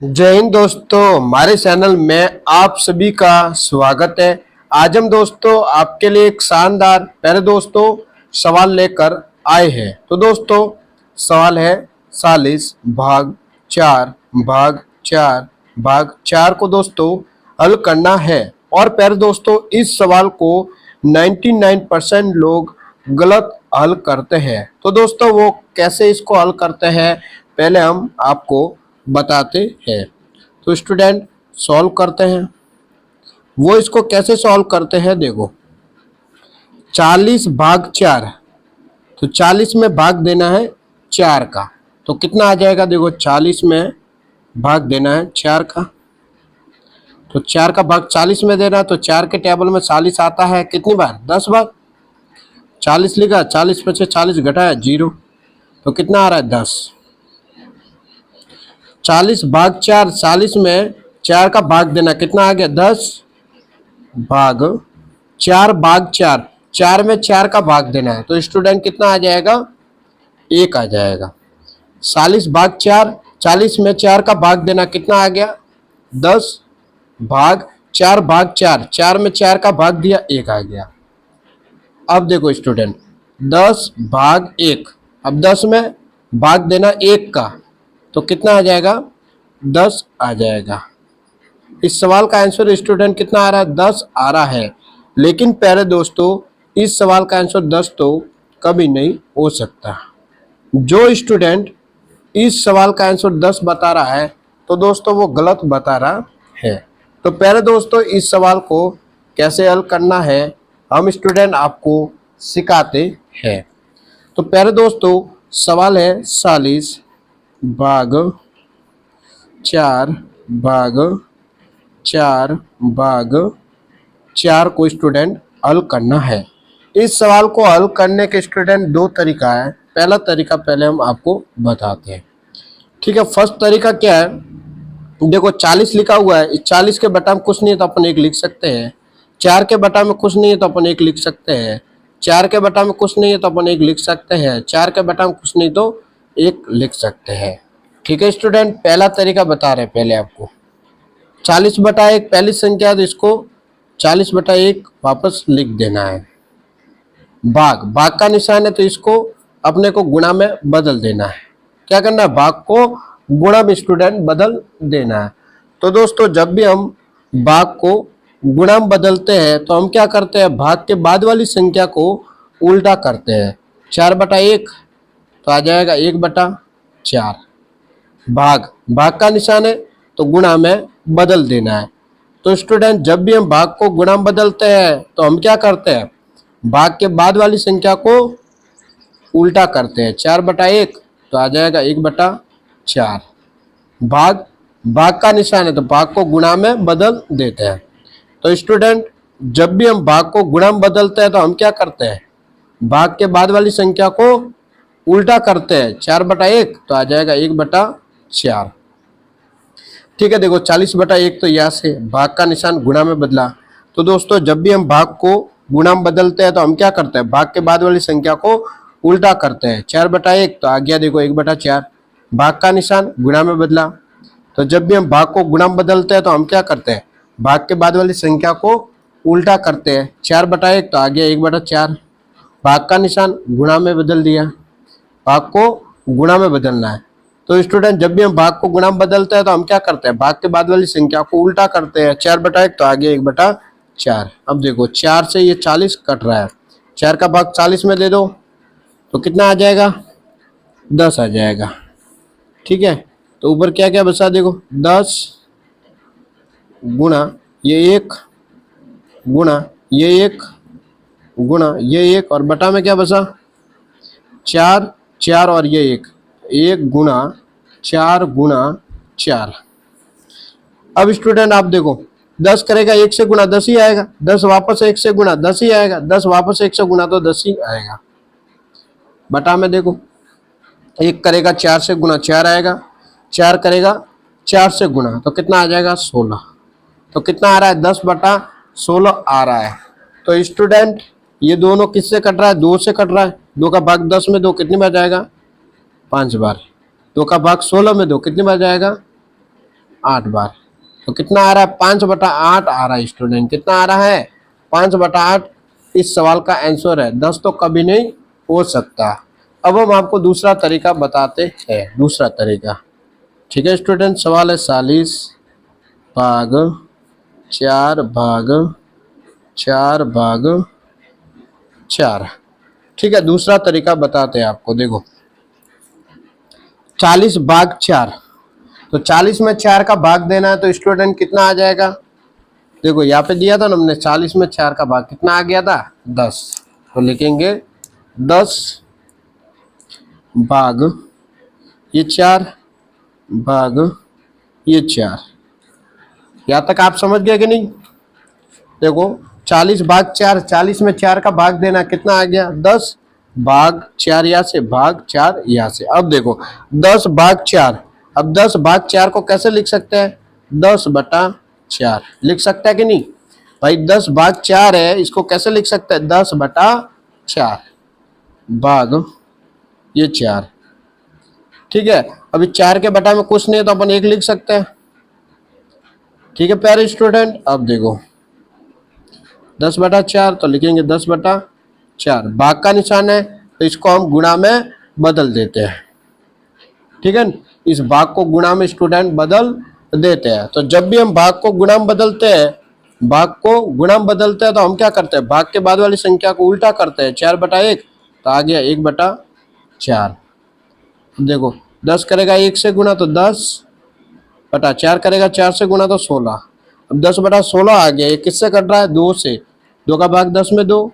जय हिंद दोस्तों, हमारे चैनल में आप सभी का स्वागत है। आज हम दोस्तों आपके लिए एक शानदार पहले दोस्तों सवाल लेकर आए हैं। तो दोस्तों सवाल है 40 भाग 4 भाग 4 भाग 4 को दोस्तों हल करना है। और पहले दोस्तों इस सवाल को 99% लोग गलत हल करते हैं। तो दोस्तों वो कैसे इसको हल करते हैं पहले हम आपको बताते हैं। तो स्टूडेंट सॉल्व करते हैं। वो इसको कैसे सॉल्व करते हैं देखो, 40 भाग 4, तो 40 में भाग देना है 4 का, तो कितना आ जाएगा देखो, 40 में भाग देना है 4 का, तो 4 का भाग 40 में देना है। तो 4 के टेबल में 40 आता है कितनी बार, 10 बार। 40 लिखा, 40 में से 40 घटाया 0, तो कितना आ रहा है 10। 40 भाग 4, 40 में 4 का भाग देना, कितना आ गया 10 भाग 4 भाग 4, 4 में 4 का भाग देना है, तो स्टूडेंट कितना आ जाएगा 1 आ जाएगा। 40 भाग 4, 40 में 4 का भाग देना, कितना आ गया 10 भाग 4 भाग 4, 4 में 4 का भाग दिया 1 आ गया। अब देखो स्टूडेंट 10 भाग 1, अब 10 में भाग देना 1 का, तो कितना आ जाएगा 10 आ जाएगा। इस सवाल का आंसर स्टूडेंट कितना आ रहा है 10 आ रहा है। लेकिन पहले दोस्तों इस सवाल का आंसर 10 तो कभी नहीं हो सकता। जो स्टूडेंट इस सवाल का आंसर 10 बता रहा है तो दोस्तों वो गलत बता रहा है। तो पहले दोस्तों इस सवाल को कैसे हल करना है हम स्टूडेंट आपको सिखाते हैं। तो पहले दोस्तों सवाल है 40 भाग 4 भाग 4 भाग 4 को स्टूडेंट हल करना है। इस सवाल को हल करने के स्टूडेंट दो तरीका है। पहला तरीका पहले हम आपको बताते हैं, ठीक है। फर्स्ट तरीका क्या है, देखो 40 लिखा हुआ है, इस 40 के बटा में कुछ नहीं है तो अपन 1 लिख सकते हैं। 4 के बटा में कुछ नहीं है तो अपन 1 लिख सकते हैं। 4 के बटा में कुछ नहीं है तो अपन 1 लिख सकते हैं। 4 के बटा में कुछ नहीं तो 1 लिख सकते हैं, ठीक है स्टूडेंट। पहला तरीका बता रहे हैं पहले आपको। 40 बटा 1 पहली संख्या है तो इसको 40 बटा 1 वापस लिख देना है। भाग, भाग का निशान है तो इसको अपने को गुणा में बदल देना है। क्या करना है, भाग को गुणा में स्टूडेंट बदल देना है। तो दोस्तों जब भी हम भाग को गुणा में बदलते हैं तो हम क्या करते हैं, भाग के बाद वाली संख्या को उल्टा करते हैं। 4 बटा 1 तो आ जाएगा 1 बटा 4। भाग, भाग का निशान है तो गुणा में बदल देना है। तो स्टूडेंट जब भी हम भाग को गुणा में बदलते हैं तो हम क्या करते हैं, भाग के बाद वाली संख्या को उल्टा करते हैं। 4 बटा 1 तो आ जाएगा 1 बटा 4। भाग, भाग का निशान है तो भाग को गुणा में बदल देते हैं। तो स्टूडेंट जब भी हम भाग को गुणा में बदलते हैं तो हम क्या करते हैं, भाग के बाद वाली संख्या को उल्टा करते हैं। 4 बटा 1 तो आ जाएगा 1 बटा 4, ठीक है। देखो 40 बटा 1 तो यहाँ से भाग का निशान गुणा में बदला। तो दोस्तों जब भी हम भाग को गुणा में बदलते हैं तो हम क्या करते हैं, भाग के बाद वाली संख्या को उल्टा करते हैं। 4 बटा 1 तो आ गया देखो 1 बटा 4, भाग का निशान गुणा में बदला। तो जब भी हम भाग को गुणा में बदलते हैं तो हम क्या करते हैं, भाग के बाद वाली संख्या को उल्टा करते हैं। 4 बटा 1 तो आ गया 1 बटा 4, भाग का निशान गुणा में बदल दिया। भाग को गुणा में बदलना है। तो स्टूडेंट जब भी हम भाग को गुणा में बदलते हैं तो हम क्या करते हैं, भाग के बाद वाली संख्या को उल्टा करते हैं। 4 बटा 1 तो आ गया 1 बटा 4। अब देखो 4 से ये 40 कट रहा है, 4 का भाग 40 में दे दो तो कितना आ जाएगा 10 आ जाएगा, ठीक है। तो ऊपर क्या क्या बचा देखो, 10 गुणा ये 1 गुणा ये 1 गुणा ये 1 और बटा में क्या बचा 4 4 और ये 1 गुणा 4 गुणा 4। अब स्टूडेंट आप देखो 10 करेगा 1 से गुणा 10 ही आएगा, 10 वापस 1 से गुणा 10 ही आएगा, 10 वापस 1 से गुणा तो 10 ही आएगा। बटा में देखो 1 करेगा 4 से गुणा 4 आएगा, 4 करेगा 4 से गुणा तो कितना आ जाएगा 16। तो कितना आ रहा है 10 बटा 16 आ रहा है। तो स्टूडेंट ये दोनों किससे कट रहा है, 2 से कट रहा है। 2 का भाग 10 में 2 कितनी बार जाएगा 5 बार। 2 का भाग 16 में 2 कितनी बार जाएगा 8 बार। तो कितना आ रहा है? 5/8 आ रहा है स्टूडेंट। कितना आ रहा है? 5/8 इस सवाल का आंसर है। 10 तो कभी नहीं हो सकता। अब हम आपको दूसरा तरीका बताते हैं। दूसरा तरीका, ठीक है स्टूडेंट। सवाल है 40 भाग 4 भाग 4 भाग 4। ठीक है, दूसरा तरीका बताते हैं आपको। देखो 40 भाग 4, तो 40 में 4 का भाग देना है तो स्टूडेंट कितना आ जाएगा? देखो यहाँ पे दिया था ना हमने, 40 में 4 का भाग कितना आ गया था? 10। तो लिखेंगे 10 भाग ये 4 भाग ये 4। यहाँ तक आप समझ गए कि नहीं? देखो 40 भाग 4, 40 में 4 का भाग देना, कितना आ गया? 10 भाग 4 यहाँ से, भाग 4 यहाँ से। अब देखो 10 भाग 4, अब 10 भाग 4 को कैसे लिख सकते हैं? 10/4 लिख सकता है कि नहीं भाई? 10 भाग 4 है, इसको कैसे लिख सकते हैं? 10/4 भाग ये 4। ठीक है, अभी 4 के बटा में कुछ नहीं है तो अपन 1 लिख सकते हैं। ठीक है प्यारे स्टूडेंट, अब देखो 10/4 तो लिखेंगे 10/4। भाग का निशान है तो इसको हम गुणा में बदल देते हैं। ठीक है, इस भाग को गुणा में स्टूडेंट बदल देते हैं। तो जब भी हम भाग को गुणा में बदलते हैं, भाग को गुणा में बदलते हैं तो हम क्या करते हैं? भाग के बाद वाली संख्या को उल्टा करते हैं। 4/1 तो आ गया 1/4। देखो 10 करेगा 1 से गुणा तो 10/4 करेगा 4 से गुणा तो 16। अब 10/16 आ गया। ये किससे कट रहा है? 2 से। 2 का भाग 10 में 2,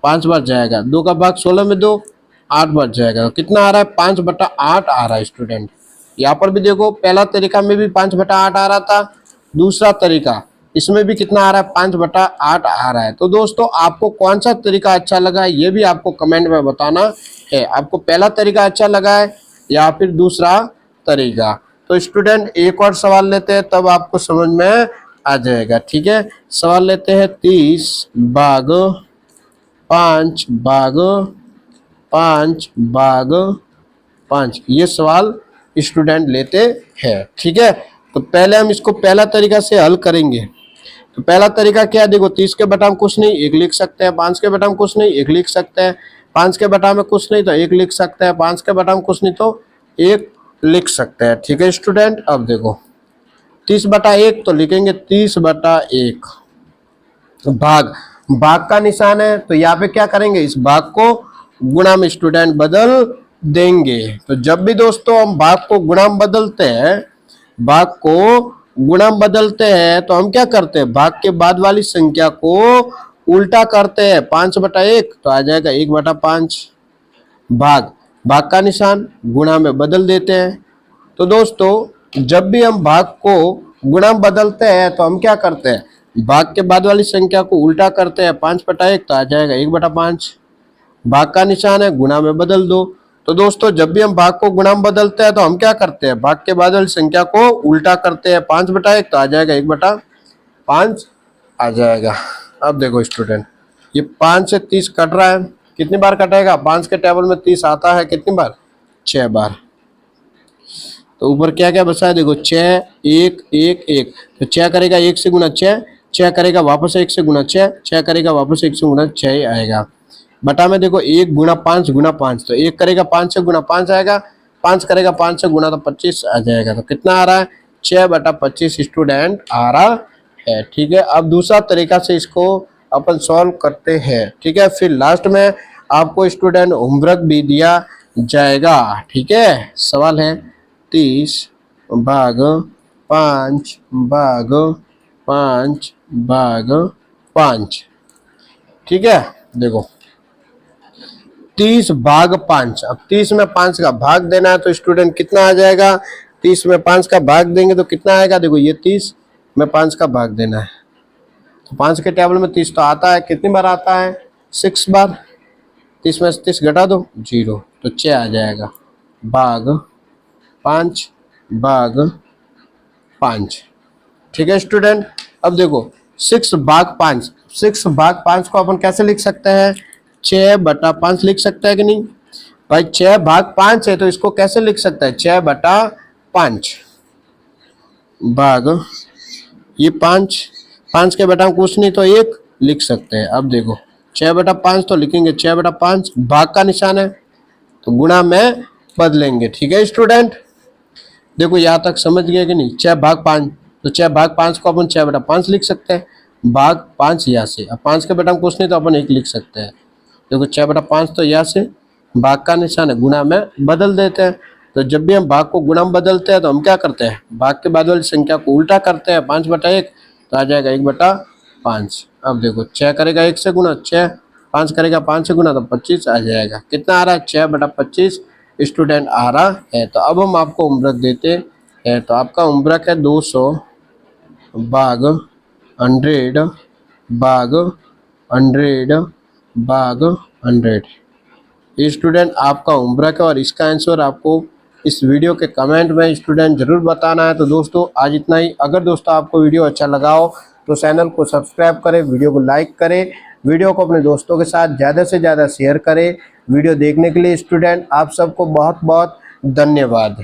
5 बार जाएगा। 2 का भाग 16 में 2, 8 बार जाएगा। तो कितना आ रहा है? 5/8 आ रहा है स्टूडेंट। यहाँ पर भी देखो पहला तरीका में भी 5/8 आ रहा था, दूसरा तरीका इसमें भी कितना आ रहा है? 5/8 आ रहा है। तो दोस्तों आपको कौन सा तरीका अच्छा लगा है ये भी आपको कमेंट में बताना है। आपको पहला तरीका अच्छा लगा है या फिर दूसरा तरीका? तो स्टूडेंट एक और सवाल लेते हैं, तब आपको समझ में आ जाएगा। ठीक है, सवाल लेते हैं 30 भाग 5 भाग 5 भाग 5। ये सवाल स्टूडेंट लेते हैं। ठीक है, तो पहले हम इसको पहला तरीका से हल करेंगे। तो पहला तरीका क्या है? देखो 30 के बटा में कुछ नहीं, 1 लिख सकते हैं। 5 के बटा में कुछ नहीं, 1 लिख सकते हैं। 5 के बटा में कुछ नहीं तो 1 लिख सकते हैं। 5 के बटा में कुछ नहीं तो 1 लिख सकते हैं। ठीक है स्टूडेंट, अब देखो 30/1 तो लिखेंगे 30/1। भाग, भाग का निशान है तो यहाँ पे क्या करेंगे? इस भाग को गुणा में स्टूडेंट बदल देंगे। तो जब भी दोस्तों हम भाग को गुणा में बदलते हैं, भाग को गुणा में बदलते हैं तो हम क्या करते हैं? भाग के बाद वाली संख्या को उल्टा करते हैं। 5/1 तो आ जाएगा 1/5। भाग, भाग का निशान गुणा में बदल देते हैं। तो दोस्तों जब भी हम भाग को गुणा में बदलते हैं तो हम क्या करते हैं? भाग के बाद वाली संख्या को उल्टा करते हैं। 5/1 तो आ जाएगा 1/5। भाग का निशान है, गुणा में बदल दो। तो दोस्तों जब भी हम भाग को गुणा में बदलते हैं तो हम क्या करते हैं? भाग के बाद वाली संख्या को उल्टा करते हैं। 5/1 तो आ जाएगा 1/5 आ जाएगा। अब देखो स्टूडेंट, ये 5 से 30 कट रहा है, कितनी बार कटेगा? 5 के टेबल में 30 आता है, कितनी बार? 6 बार। तो ऊपर क्या क्या बचा है? देखो 6 1 1 1, तो 6 करेगा 1 से गुना 6, 6 करेगा वापस 1 से गुना 6, 6 करेगा वापस 1 से गुना 6 आएगा। बटा में देखो 1 गुना 5 गुना 5, तो 1 करेगा 5 से गुना 5 आएगा, 5 करेगा 5 से गुना तो 25 आ जाएगा। तो कितना आ रहा है? 6/25 स्टूडेंट आ रहा है। ठीक है, अब दूसरा तरीका से इसको अपन सॉल्व करते हैं। ठीक है, फिर लास्ट में आपको स्टूडेंट होमवर्क भी दिया जाएगा। ठीक है, सवाल है 30 भाग 5 भाग 5 भाग 5। ठीक है, देखो 30 भाग 5। अब 30 में 5 का भाग देना है तो स्टूडेंट कितना आ जाएगा? 30 में 5 का भाग देंगे तो कितना आएगा? देखो ये 30 में 5 का भाग देना है तो 5 के टेबल में 30 तो आता है, कितनी बार आता है? 6 बार। 30 में से 30 घटा दो 0, तो 6 आ जाएगा। भाग 5 भाग 5। ठीक है स्टूडेंट, अब देखो 6 भाग 5, 6 भाग 5 को अपन कैसे लिख सकते हैं? 6/5 लिख सकते हैं कि नहीं भाई? 6 भाग 5 है तो इसको कैसे लिख सकते हैं? 6/5। भाग ये 5, 5 के बेटा हम कुछ नहीं तो 1 लिख सकते हैं। अब देखो 6/5 तो लिखेंगे 6/5, भाग का निशान है तो गुणा में बदलेंगे। ठीक है स्टूडेंट, देखो यहाँ तक समझ गए कि नहीं। 6/5 तो 6/5 को अपन 6/5 लिख सकते हैं, भाग 5 यहाँ से। अब 5 के बेटा हम कुछ नहीं तो अपन 1 लिख सकते हैं। देखो 6/5 तो यहाँ से, भाग का निशान है, गुणा में बदल देते हैं। तो जब भी हम भाग को गुणा में बदलते हैं तो हम क्या करते हैं, भाग के बाद वाली संख्या को उल्टा करते हैं। 5/1 तो आ जाएगा 1/5। अब देखो 6 करेगा 1 से गुणा, 6, 5 करेगा 5 से गुणा तो 25 आ जाएगा। कितना आ रहा है, 6/25 स्टूडेंट आ रहा है। तो अब हम आपको उम्रक देते हैं। तो आपका उम्रक है 200 भाग 100 भाग 100 भाग 100। ये स्टूडेंट आपका उम्रक है और इसका आंसर आपको इस वीडियो के कमेंट में स्टूडेंट जरूर बताना है। तो दोस्तों आज इतना ही। अगर दोस्तों आपको वीडियो अच्छा लगा हो तो चैनल को सब्सक्राइब करें, वीडियो को लाइक करें, वीडियो को अपने दोस्तों के साथ ज़्यादा से ज़्यादा शेयर करें। वीडियो देखने के लिए स्टूडेंट आप सबको बहुत बहुत धन्यवाद।